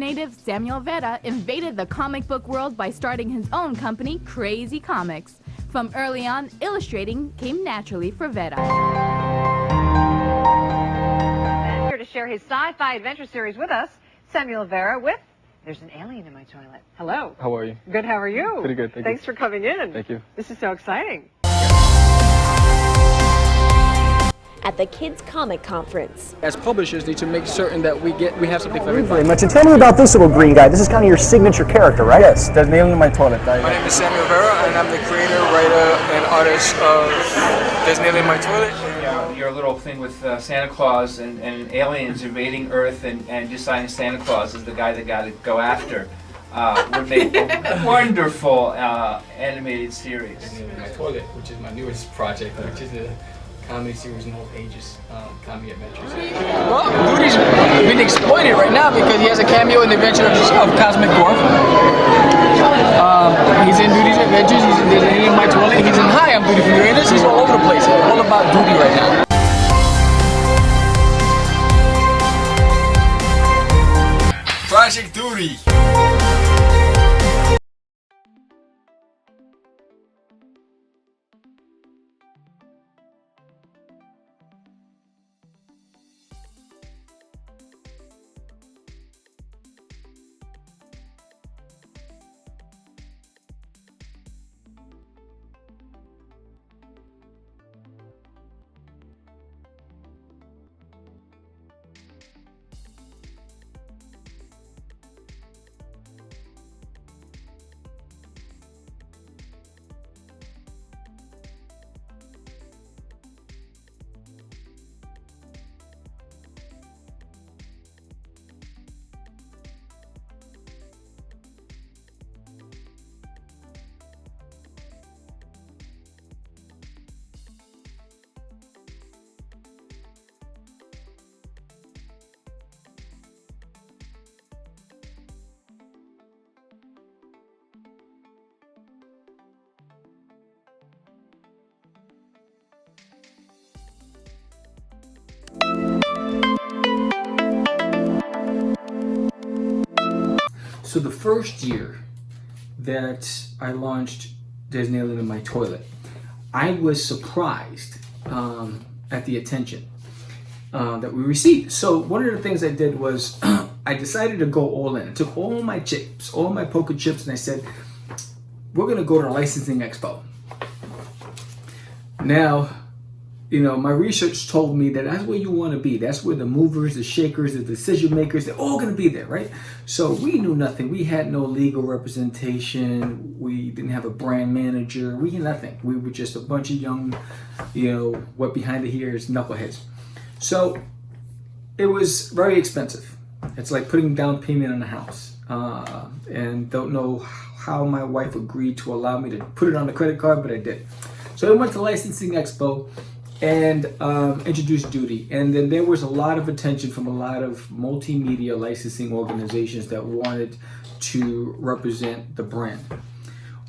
native Samuel Vera invaded the comic book world by starting his own company, Crazy Comics. From early on, illustrating came naturally for Vera. And here to share his sci-fi adventure series with us, Samuel Vera with There's an Alien in My Toilet. Hello. How are you? Good, how are you? Pretty good, Thanks for coming in. Thank you. This is so exciting. At the Kids Comic Conference. As publishers, need to make certain that we have something for everybody. Very much. And tell me about this little green guy. This is kind of your signature character, right? Yes, there's an alien in my toilet. My name is Samuel Vera, and I'm the creator, writer, and artist of There's an Alien in My Toilet. Your little thing with Santa Claus and aliens invading Earth and deciding Santa Claus is the guy that got to go after would make a wonderful animated series. There's an Alien in My Toilet, which is my newest project, which is a comedy series in all ages, comedy adventures. Well, Doodie's been exploited right now because he has a cameo in the adventure of Cosmic Dwarf. He's in Doodie's Adventures, he's in There's an Alien in My Toilet, he's in Hi, I'm Doodie from Uranus, he's all over the place. It's all about Doodie right now. Project Doodie. So the first year that I launched There's an Alien in My Toilet, I was surprised at the attention that we received. So one of the things I did was I decided to go all in. I took all my chips, all my poker chips, and I said, we're going to go to a licensing expo. Now, you know, my research told me that that's where you want to be. That's where the movers, the shakers, the decision makers, they're all going to be there, right? So we knew nothing. We had no legal representation. We didn't have a brand manager. We had nothing. We were just a bunch of young, you know, what behind the ears knuckleheads. So it was very expensive. It's like putting down payment on a house. And don't know how my wife agreed to allow me to put it on the credit card, but I did. So I went to Licensing Expo and introduced Doodie. And then there was a lot of attention from a lot of multimedia licensing organizations that wanted to represent the brand.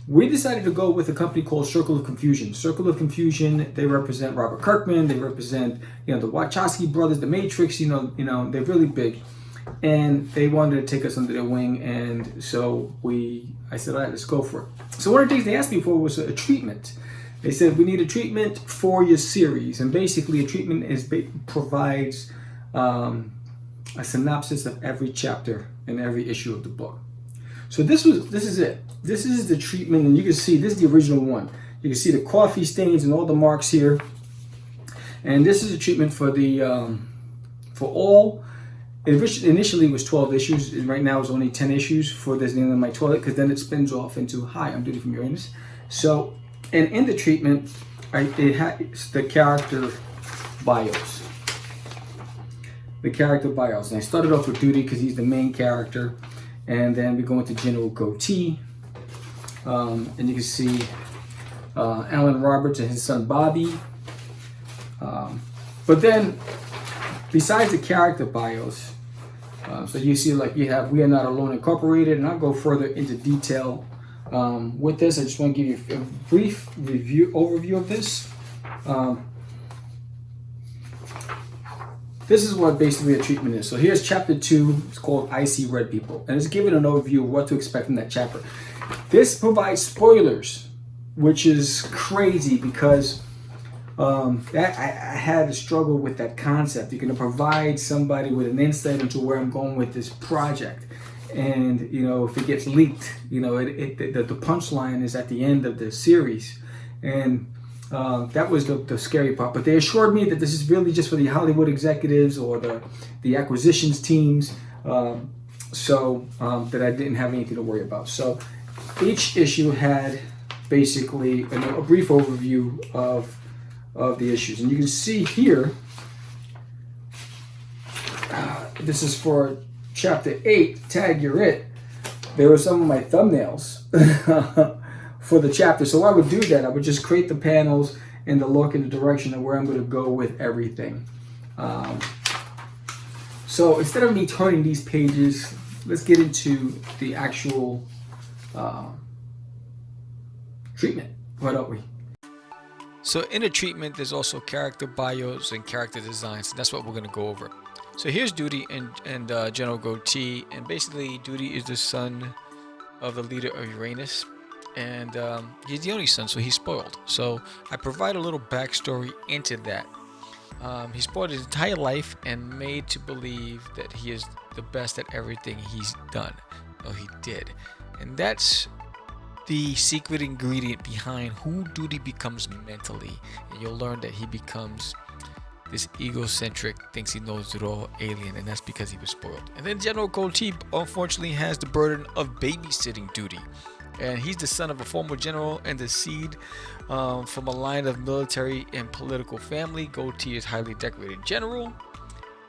We decided to go with a company called Circle of Confusion. Circle of Confusion, they represent Robert Kirkman, they represent, you know, the Wachowski brothers, the Matrix, you know, they're really big. And they wanted to take us under their wing, and so I said, all right, let's go for it. So one of the things they asked me for was a treatment. They said, we need a treatment for your series. And basically a treatment provides a synopsis of every chapter and every issue of the book. So this is it. This is the treatment, and you can see, this is the original one. You can see the coffee stains and all the marks here. And this is a treatment for the, for all, initially it was 12 issues, and right now it's only 10 issues for There's an Alien in My Toilet, because then it spins off into Hi, I'm Doodie from Uranus. So, and in the treatment, it has the character bios. The character bios. And I started off with Doodie because he's the main character. And then we go into General Goatee. And you can see Alan Roberts and his son Bobby. But then, besides the character bios, so you see, like, you have We Are Not Alone Incorporated, and I'll go further into detail with this. I just want to give you a brief overview of this. this is what basically a treatment is. So here's chapter 2. It's called I See Red People. And it's giving an overview of what to expect from that chapter. This provides spoilers, which is crazy because I had to struggle with that concept. You're going to provide somebody with an insight into where I'm going with this project. And, if it gets leaked, the punchline is at the end of the series. And that was the scary part. But they assured me that this is really just for the Hollywood executives or the acquisitions teams, that I didn't have anything to worry about. So each issue had basically a brief overview of the issues. And you can see here, this is for chapter 8, Tag You're It. There were some of my thumbnails for the chapter. So I would do that. I would just create the panels and the look and the direction of where I'm going to go with everything. So instead of me turning these pages, let's get into the actual treatment. Why don't we? So in a treatment, there's also character bios and character designs. And that's what we're going to go over. So here's Doodie and General Goatee. And basically, Doodie is the son of the leader of Uranus. And he's the only son, so he's spoiled. So I provide a little backstory into that. He's spoiled his entire life and made to believe that he is the best at everything he's done. Well, he did. And that's the secret ingredient behind who Doodie becomes mentally. And you'll learn that he becomes this egocentric, thinks he knows it all alien, and that's because he was spoiled. And then General Goatee unfortunately has the burden of babysitting Doodie. And he's the son of a former general and the seed from a line of military and political family. Goatee is highly decorated general,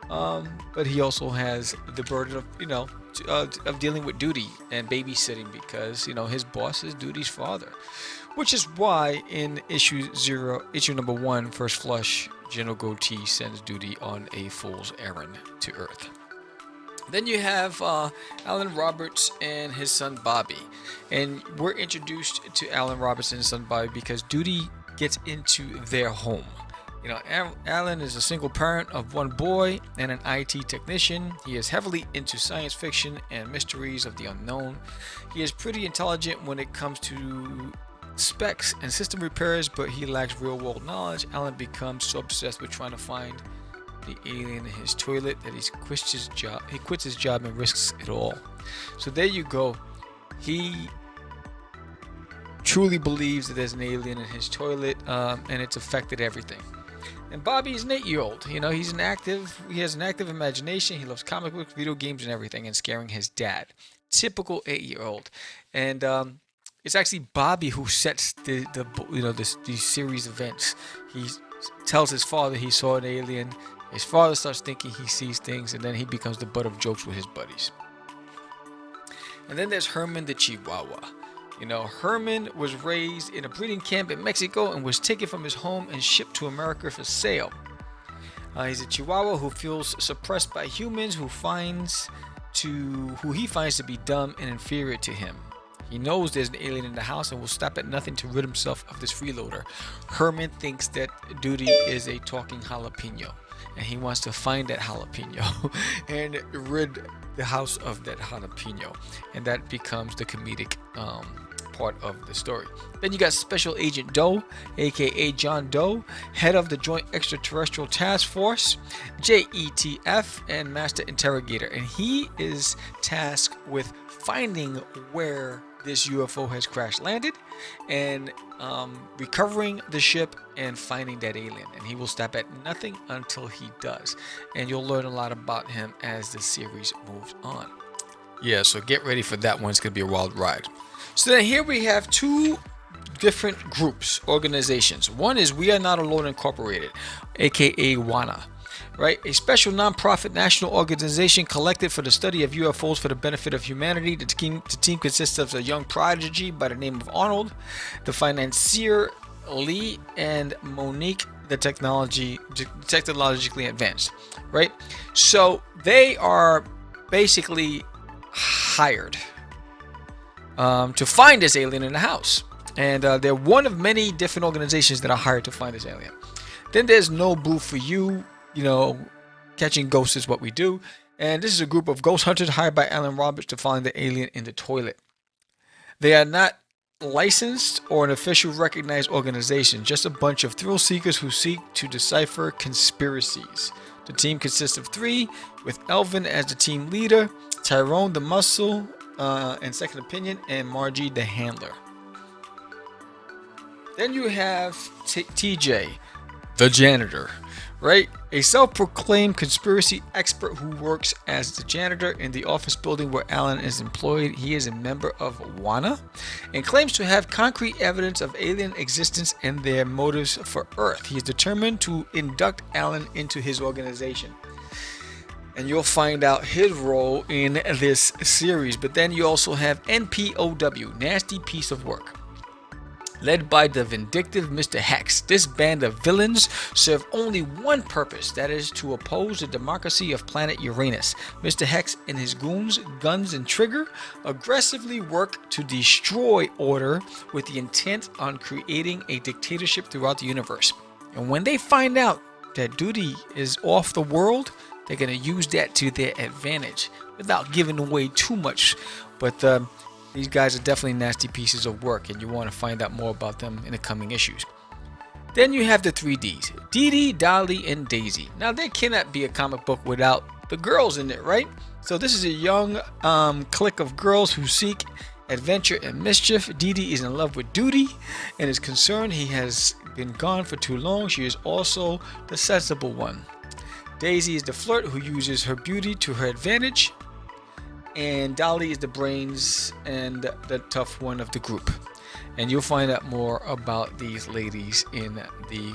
but he also has the burden of dealing with Doodie and babysitting because his boss is Doodie's father, which is why in issue number 1, First Flush, General Goatee sends Doodie on a fool's errand to Earth. Then you have Alan Roberts and his son Bobby. And we're introduced to Alan Roberts and his son Bobby because Doodie gets into their home. Alan is a single parent of one boy and an IT technician. He is heavily into science fiction and mysteries of the unknown. He is pretty intelligent when it comes to specs and system repairs, but he lacks real-world knowledge. Alan becomes so obsessed with trying to find the alien in his toilet that he quits his job and risks it all. So there you go. He truly believes that there's an alien in his toilet, and it's affected everything. And Bobby is an 8-year-old. He has an active imagination. He loves comic books, video games, and everything, and scaring his dad. Typical 8-year-old. And it's actually Bobby who sets these series events. He tells his father he saw an alien. His father starts thinking he sees things, and then he becomes the butt of jokes with his buddies. And then there's Herman the Chihuahua. Herman was raised in a breeding camp in Mexico and was taken from his home and shipped to America for sale. He's a Chihuahua who feels suppressed by humans who he finds to be dumb and inferior to him. He knows there's an alien in the house and will stop at nothing to rid himself of this freeloader. Herman thinks that Doodie is a talking jalapeno, and he wants to find that jalapeno and rid the house of that jalapeno, and that becomes the comedic part of the story. Then you got Special Agent Doe, aka John Doe, head of the Joint Extraterrestrial Task Force, JETF, and Master Interrogator, and he is tasked with finding where this UFO has crash landed and recovering the ship and finding that alien, and he will stop at nothing until he does. And you'll learn a lot about him as the series moves on. Yeah, so get ready for that one. It's going to be a wild ride. So then here we have two different groups, organizations. One is We Are Not Alone Incorporated, aka WANA. Right? A special non-profit national organization collected for the study of UFOs for the benefit of humanity. The team consists of a young prodigy by the name of Arnold, the financier Lee, and Monique, the technologically advanced. Right? So they are basically hired to find this alien in the house. And they're one of many different organizations that are hired to find this alien. Then there's No Boo For You, catching ghosts is what we do. And this is a group of ghost hunters hired by Alan Roberts to find the alien in the toilet. They are not licensed or an official recognized organization, just a bunch of thrill seekers who seek to decipher conspiracies. The team consists of 3, with Elvin as the team leader, Tyrone the muscle and second opinion, and Margie the handler. Then you have TJ, the janitor, right? A self-proclaimed conspiracy expert who works as the janitor in the office building where Alan is employed. He is a member of WANA and claims to have concrete evidence of alien existence and their motives for Earth. He is determined to induct Alan into his organization. And you'll find out his role in this series. But then you also have NPOW, Nasty Piece of Work. Led by the vindictive Mr. Hex, this band of villains serve only one purpose, that is to oppose the democracy of planet Uranus. Mr. Hex and his goons, Guns and Trigger, aggressively work to destroy order with the intent on creating a dictatorship throughout the universe. And when they find out that Doodie is off the world, they're going to use that to their advantage without giving away too much. But these guys are definitely nasty pieces of work, and you want to find out more about them in the coming issues. Then you have the 3Ds, Dee Dee, Dolly, and Daisy. Now, there cannot be a comic book without the girls in it, right? So this is a young clique of girls who seek adventure and mischief. Dee Dee is in love with Doodie and is concerned he has been gone for too long. She is also the sensible one. Daisy is the flirt who uses her beauty to her advantage. And Dolly is the brains and the tough one of the group. And you'll find out more about these ladies in the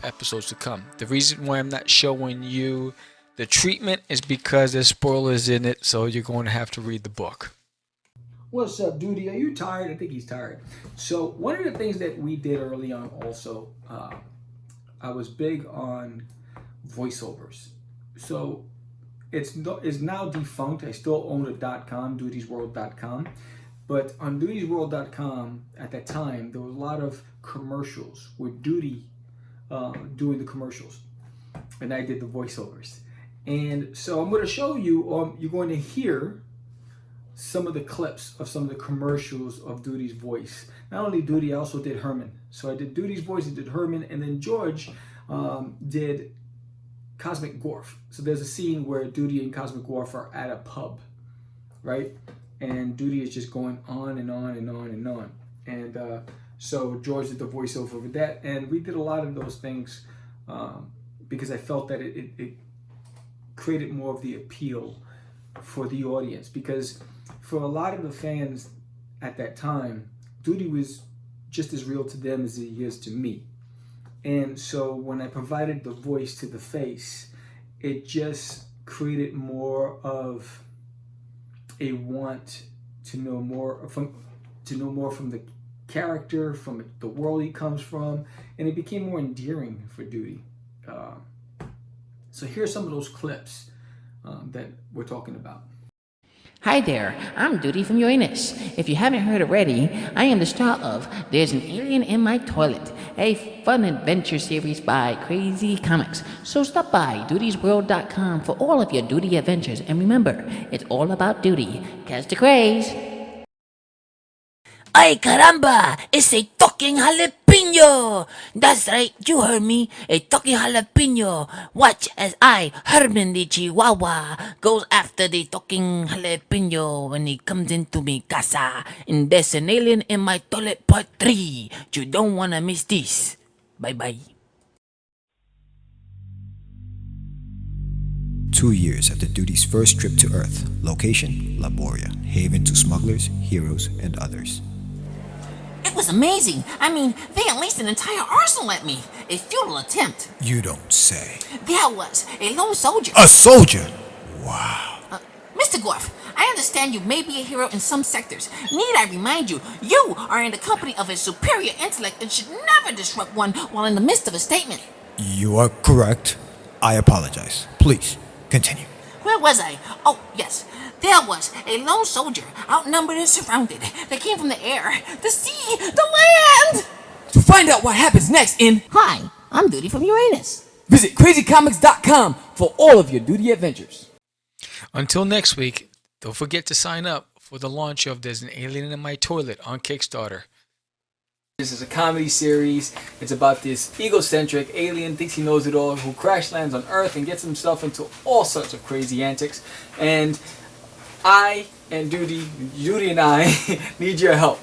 episodes to come. The reason why I'm not showing you the treatment is because there's spoilers in it, so you're going to have to read the book. What's up, Doodie? Are you tired? I think he's tired. So one of the things that we did early on also, I was big on voiceovers. So it's now defunct. I still own a .com, doodiesworld.com. But on doodiesworld.com at that time, there was a lot of commercials with Doodie doing the commercials. And I did the voiceovers. And so I'm going to show you, you're going to hear some of the clips of some of the commercials of Doodie's voice. Not only Doodie, I also did Herman. So I did Doodie's voice, I did Herman, and then George did Cosmic Gorf. So there's a scene where Doodie and Cosmic Gorf are at a pub, right? And Doodie is just going on and on and on and on. And so George did the voiceover over that. And we did a lot of those things because I felt that it created more of the appeal for the audience. Because for a lot of the fans at that time, Doodie was just as real to them as he is to me. And so when I provided the voice to the face, it just created more of a want to know more from the character, from the world he comes from, and it became more endearing for Doodie. So here's some of those clips that we're talking about. Hi there, I'm Doodie from Uranus. If you haven't heard already, I am the star of There's an Alien in My Toilet, a fun adventure series by Crazy Comics. So stop by doodiesworld.com for all of your Doodie adventures, and remember, it's all about Doodie. Catch the craze! Ay caramba! It's a talking jalapeno! That's right, you heard me. A talking jalapeno. Watch as I, Herman the Chihuahua, goes after the talking jalapeno when he comes into me casa. And there's an alien in my toilet part 3. You don't wanna miss this. Bye bye. 2 years after Doodie's first trip to Earth. Location, Laboria. Haven to smugglers, heroes, and others. It was amazing. I mean, they unleashed an entire arsenal at me. A futile attempt. You don't say. There was a lone soldier. A soldier? Wow. Mr. Gorf, I understand you may be a hero in some sectors. Need I remind you, you are in the company of a superior intellect and should never disrupt one while in the midst of a statement. You are correct. I apologize. Please, continue. Where was I? Oh, yes. There was a lone soldier, outnumbered and surrounded. They came from the air, the sea, the land! To find out what happens next in... Hi, I'm Doodie from Uranus. Visit crazycomics.com for all of your Doodie adventures. Until next week, don't forget to sign up for the launch of There's an Alien in My Toilet on Kickstarter. This is a comedy series. It's about this egocentric alien, thinks he knows it all, who crash lands on Earth and gets himself into all sorts of crazy antics. And I and Doodie and I need your help.